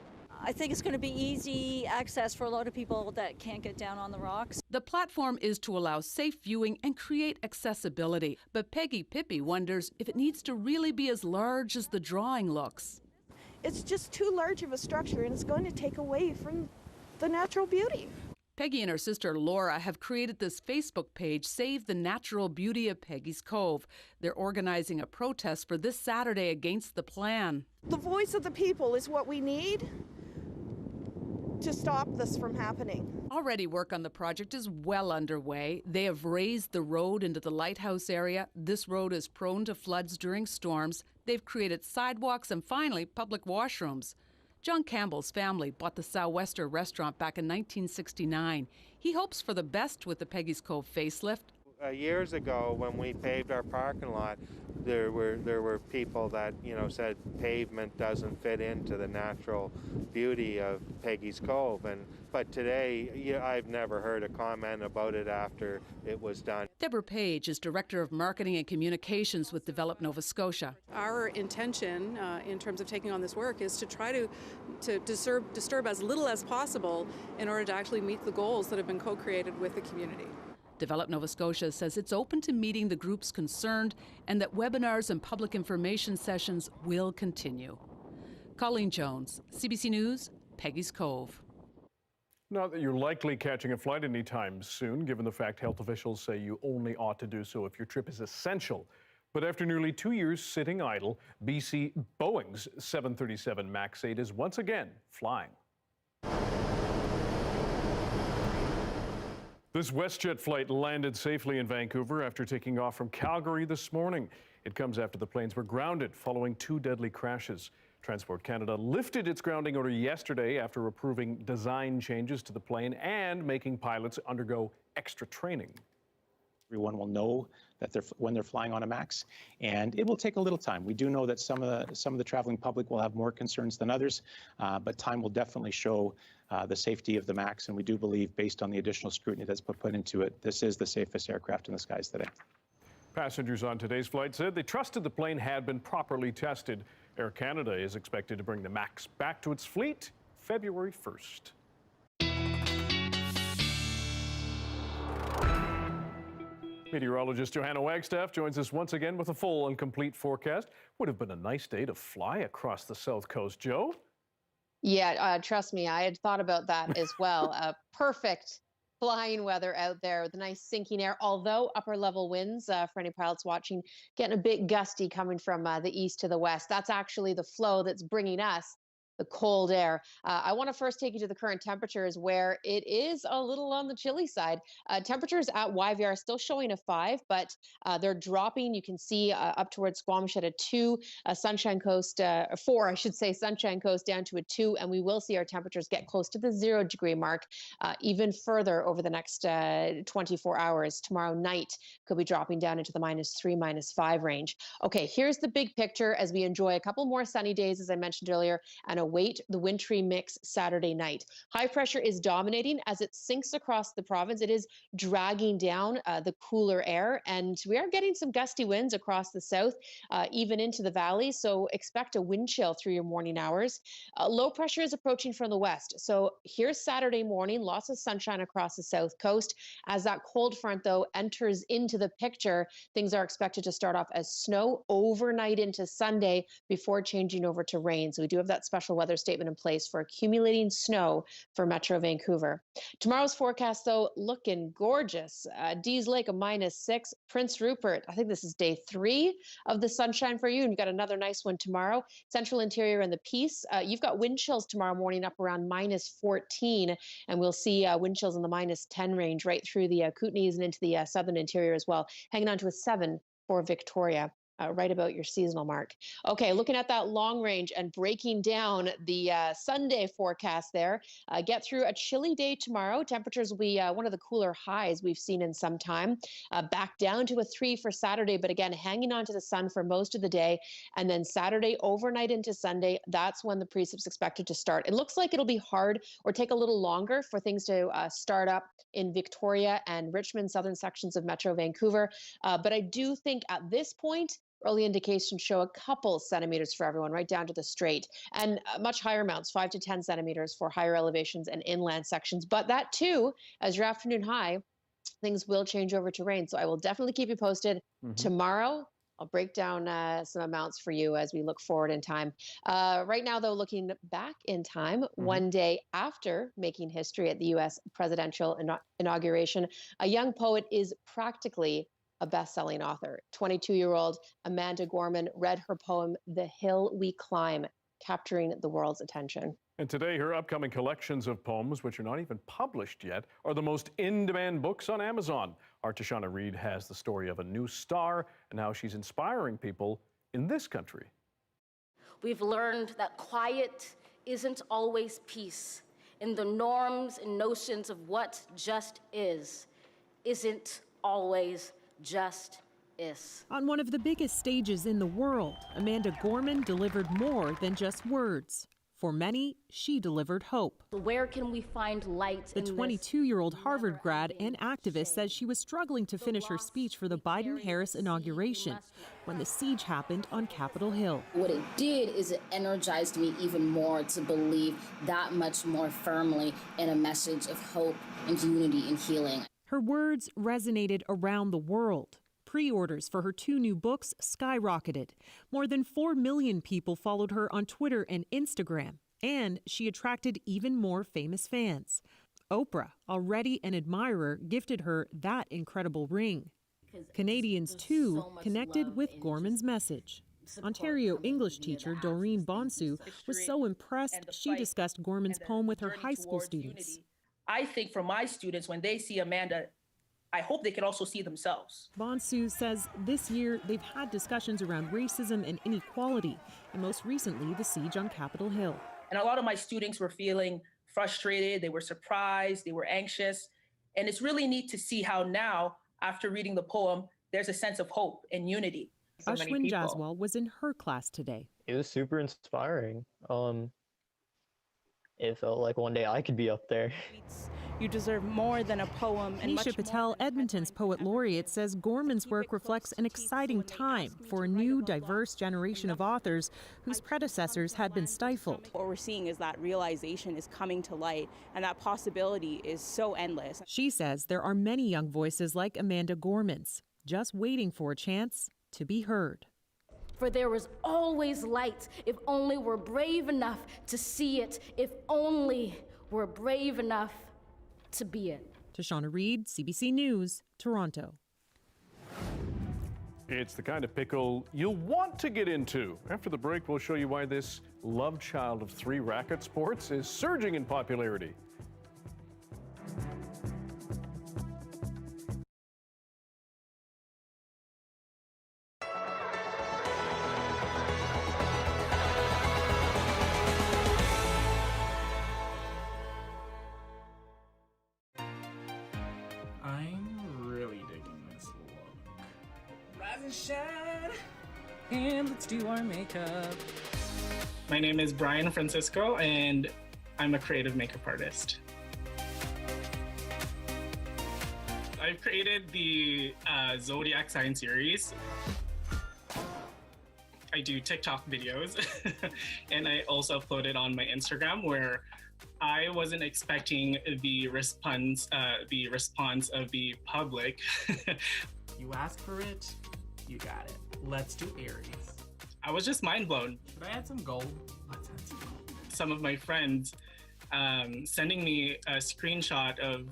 I think it's going to be easy access for a lot of people that can't get down on the rocks. The platform is to allow safe viewing and create accessibility. But Peggy Pippi wonders if it needs to really be as large as the drawing looks. It's just too large of a structure, and it's going to take away from the natural beauty. Peggy and her sister Laura have created this Facebook page, Save the Natural Beauty of Peggy's Cove. They're organizing a protest for this Saturday against the plan. The voice of the people is what we need to stop this from happening. Already work on the project is well underway. They have raised the road into the lighthouse area. This road is prone to floods during storms. They've created sidewalks and finally public washrooms. John Campbell's family bought the Sou'wester restaurant back in 1969. He hopes for the best with the Peggy's Cove facelift. Years ago, when we paved our parking lot, there were people that said pavement doesn't fit into the natural beauty of Peggy's Cove, but today I've never heard a comment about it after it was done. Deborah Page is Director of Marketing and Communications with Develop Nova Scotia. Our intention in terms of taking on this work is to try to disturb as little as possible in order to actually meet the goals that have been co-created with the community. Develop Nova Scotia says it's open to meeting the groups concerned and that webinars and public information sessions will continue. Colleen Jones, CBC News, Peggy's Cove. Not that you're likely catching a flight anytime soon, given the fact health officials say you only ought to do so if your trip is essential. But after nearly 2 years sitting idle, Boeing's 737 MAX 8 is once again flying. This WestJet flight landed safely in Vancouver after taking off from Calgary this morning. It comes after the planes were grounded following 2 deadly crashes. Transport Canada lifted its grounding order yesterday after approving design changes to the plane and making pilots undergo extra training. Everyone will know that when they're flying on a MAX, and it will take a little time. We do know that some of the traveling public will have more concerns than others, but time will definitely show the safety of the MAX, and we do believe, based on the additional scrutiny that's been put into it, this is the safest aircraft in the skies today. Passengers on today's flight said they trusted the plane had been properly tested. Air Canada is expected to bring the MAX back to its fleet February 1st. Meteorologist Johanna Wagstaffe joins us once again with a full and complete forecast. Would have been a nice day to fly across the South Coast, Joe. Yeah, trust me, I had thought about that as well. Perfect flying weather out there, the nice sinking air, although upper level winds, for any pilots watching, getting a bit gusty coming from the east to the west. That's actually the flow that's bringing us the cold air. I want to first take you to the current temperatures, where it is a little on the chilly side. Temperatures at YVR are still showing a 5, but they're dropping. You can see up towards Squamish at a 2, Sunshine Coast, 4, I should say, Sunshine Coast down to a 2, and we will see our temperatures get close to the 0 degree mark even further over the next 24 hours. Tomorrow night could be dropping down into the -3, -5 range. Okay, here's the big picture as we enjoy a couple more sunny days, as I mentioned earlier, and await the wintry mix Saturday night. High pressure is dominating as it sinks across the province. It is dragging down the cooler air, and we are getting some gusty winds across the south, even into the valley, so expect a wind chill through your morning hours. Low pressure is approaching from the west, so here's Saturday morning, lots of sunshine across the south coast. As that cold front, though, enters into the picture, things are expected to start off as snow overnight into Sunday before changing over to rain. So we do have that special weather statement in place for accumulating snow for Metro Vancouver. Tomorrow's forecast, though, looking gorgeous. Dees Lake, a -6. Prince Rupert, I think this is day 3 of the sunshine for you, and you've got another nice one tomorrow. Central Interior and the Peace. You've got wind chills tomorrow morning up around -14, and we'll see wind chills in the -10 range right through the Kootenays and into the Southern Interior as well, hanging on to a 7 for Victoria. Right about your seasonal mark. Okay, looking at that long range and breaking down the Sunday forecast there. Get through a chilly day tomorrow. Temperatures will be one of the cooler highs we've seen in some time. Back down to a 3 for Saturday, but again, hanging on to the sun for most of the day. And then Saturday overnight into Sunday, that's when the precip's expected to start. It looks like it'll be hard or take a little longer for things to start up in Victoria and Richmond, southern sections of Metro Vancouver. But I do think at this point, early indications show a couple centimeters for everyone, right down to the Strait, and much higher amounts, 5 to 10 centimeters for higher elevations and inland sections. But that too, as your afternoon high, things will change over to rain. So I will definitely keep you posted. Tomorrow, I'll break down some amounts for you as we look forward in time. Right now, though, looking back in time, one day after making history at the U.S. presidential inauguration, a young poet is practically a best-selling author. 22-year-old Amanda Gorman read her poem, The Hill We Climb, capturing the world's attention. And today, her upcoming collections of poems, which are not even published yet, are the most in-demand books on Amazon. Our Johanna Reid has the story of a new star and how she's inspiring people in this country. We've learned that quiet isn't always peace, and the norms and notions of what just isn't always just is. On one of the biggest stages in the world, Amanda Gorman delivered more than just words. For many, she delivered hope. Where can we find light The 22-year-old Harvard grad and activist says she was struggling to finish her speech for the Biden-Harris inauguration when the siege happened on Capitol Hill. What it did is it energized me even more to believe that much more firmly in a message of hope and unity and healing. Her words resonated around the world. Pre-orders for her 2 new books skyrocketed. More than 4 million people followed her on Twitter and Instagram, and she attracted even more famous fans. Oprah, already an admirer, gifted her that incredible ring. Canadians, too, connected with Gorman's message. Ontario English teacher Doreen Bonsu was so impressed she discussed Gorman's poem with her high school students. I think for my students, when they see Amanda, I hope they can also see themselves. Bonsu says this year they've had discussions around racism and inequality, and most recently the siege on Capitol Hill. And a lot of my students were feeling frustrated, they were surprised, they were anxious. And it's really neat to see how now, after reading the poem, there's a sense of hope and unity. Ashwin Jaswal was in her class today. It was super inspiring. It felt like one day I could be up there. You deserve more than a poem. And Nisha Patel, Edmonton's poet laureate, says Gorman's work reflects an exciting time for a new, diverse generation of authors whose predecessors had been stifled. What we're seeing is that realization is coming to light, and that possibility is so endless. She says there are many young voices like Amanda Gorman's, just waiting for a chance to be heard. For there is always light if only we're brave enough to see it, if only we're brave enough to be it. Johanna Reid, CBC News, Toronto. It's the kind of pickle you'll want to get into. After the break, we'll show you why this love child of 3 racket sports is surging in popularity. Shine, and let's do our makeup. My name is Brian Francisco, and I'm a creative makeup artist. I've created the Zodiac sign series. I do TikTok videos, and I also upload it on my Instagram, where I wasn't expecting the response of the public. You asked for it. You got it. Let's do Aries. I was just mind blown. Should I add some gold? Let's add some gold. some of my friends sending me a screenshot of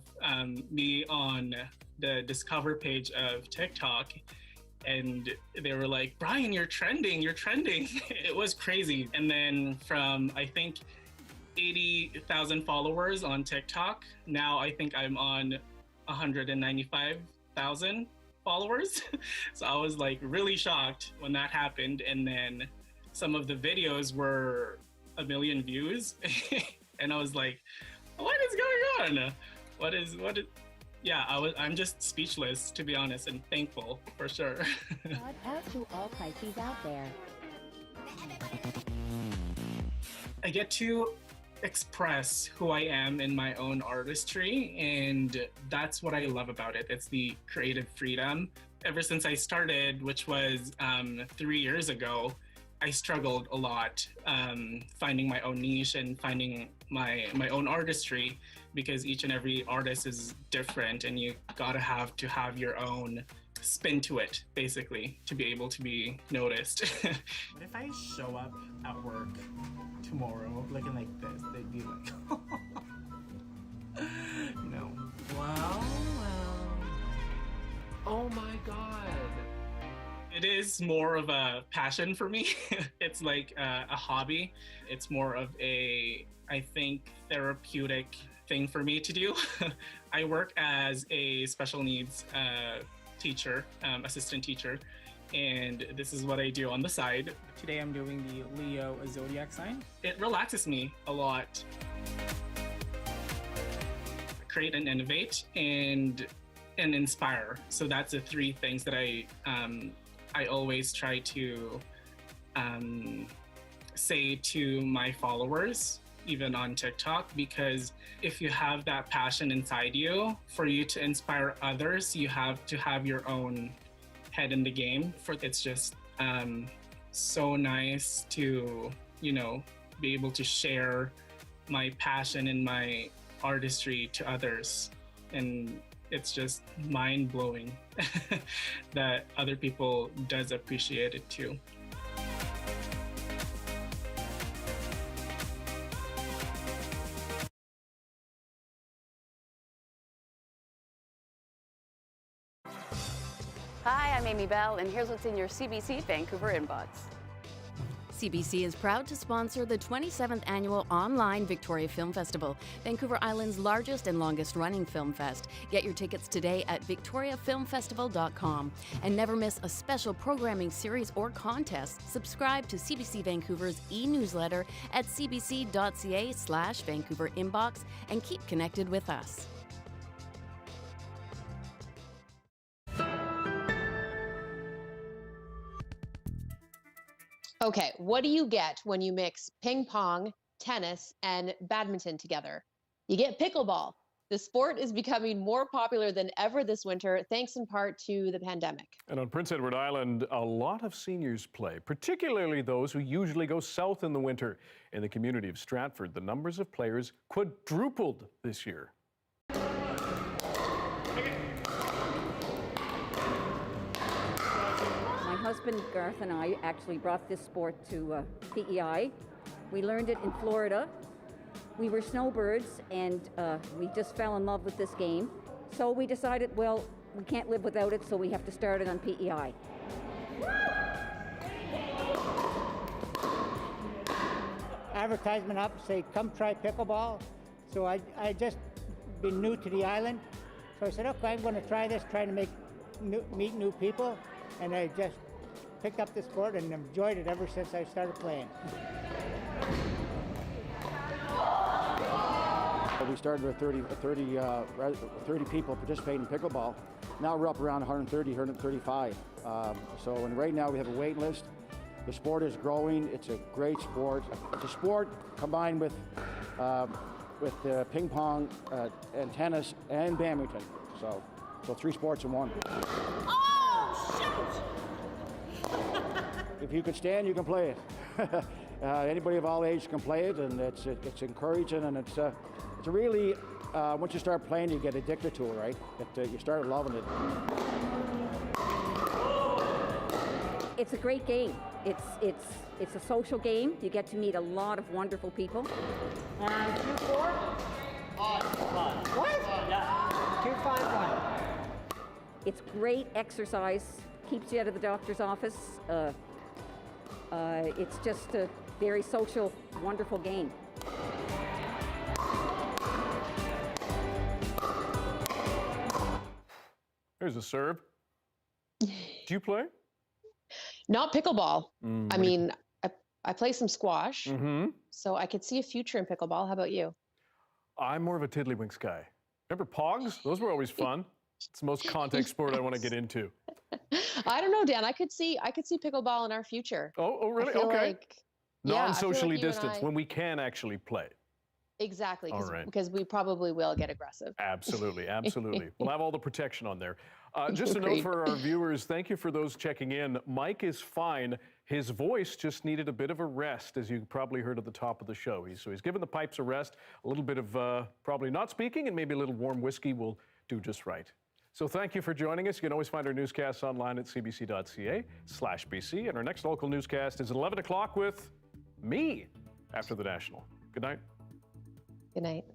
me on the Discover page of TikTok. And they were like, Brian, you're trending. It was crazy. And then from, I think, 80,000 followers on TikTok, now I think I'm on 195,000 followers. So I was like really shocked when that happened. And then some of the videos were 1 million views. And I was like, what is going on? What is, yeah, I'm just speechless, to be honest, and thankful for sure. Shout out to all Pisces out there. I get to express who I am in my own artistry, and that's what I love about it. It's the creative freedom. Ever since I started, which was 3 years ago, I struggled a lot finding my own niche and finding my own artistry, because each and every artist is different, and you gotta have your own spin to it, basically, to be able to be noticed. What if I show up at work tomorrow looking like this? They'd be like, no. Wow. Oh my God. It is more of a passion for me. It's like a hobby. It's more of a, I think, therapeutic thing for me to do. I work as a special needs teacher, assistant teacher, and this is what I do on the side. Today I'm doing the Leo zodiac sign. It relaxes me a lot. Create and innovate and inspire. So that's the three things that I always try to say to my followers, even on TikTok, because if you have that passion inside you, for you to inspire others, you have to have your own head in the game. It's just so nice to, be able to share my passion and my artistry to others. And it's just mind-blowing that other people does appreciate it too. Hi, I'm Amy Bell, and here's what's in your CBC Vancouver inbox. CBC is proud to sponsor the 27th annual online Victoria Film Festival, Vancouver Island's largest and longest-running film fest. Get your tickets today at victoriafilmfestival.com. And never miss a special programming series or contest. Subscribe to CBC Vancouver's e-newsletter at cbc.ca/Vancouver inbox and keep connected with us. Okay, what do you get when you mix ping pong, tennis, and badminton together? You get pickleball. The sport is becoming more popular than ever this winter, thanks in part to the pandemic. And on Prince Edward Island, a lot of seniors play, particularly those who usually go south in the winter. In the community of Stratford, the numbers of players quadrupled this year. My husband Garth and I actually brought this sport to PEI. We learned it in Florida. We were snowbirds, and we just fell in love with this game. So we decided, well, we can't live without it, so we have to start it on PEI. Advertisement up, say, come try pickleball. So I just been new to the island. So I said, okay, I'm going to try this, trying to meet new people. And I just picked up the sport and enjoyed it ever since I started playing. We started with 30 people participating in pickleball. Now we're up around 130, 135. And right now we have a wait list. The sport is growing. It's a great sport. It's a sport combined with ping pong and tennis and badminton. So 3 sports in one. If you can stand, you can play it. Anybody of all ages can play it, and it's encouraging, and it's really, once you start playing, you get addicted to it, right? You start loving it. It's a great game. It's a social game. You get to meet a lot of wonderful people. And 2-4. What? Yeah. 2-5-1. It's great exercise. Keeps you out of the doctor's office. It's just a very social, wonderful game. There's a serve. Do you play? Not pickleball. I mean, I play some squash, so I could see a future in pickleball. How about you? I'm more of a tiddlywinks guy. Remember Pogs? Those were always fun. It's the most contact sport I want to get into. I don't know, Dan. I could see pickleball in our future. Oh really? I feel Okay. like- Non-socially like you and distanced, I- when we can actually play. Exactly, All right. because we probably will get aggressive. Absolutely, absolutely. We'll have all the protection on there. Just a note Agreed. for our viewers, thank you for those checking in. Mike is fine. His voice just needed a bit of a rest, as you probably heard at the top of the show. So he's given the pipes a rest. A little bit of probably not speaking, and maybe a little warm whiskey will do just right. So thank you for joining us. You can always find our newscasts online at cbc.ca/BC. And our next local newscast is at 11 o'clock with me after the National. Good night. Good night.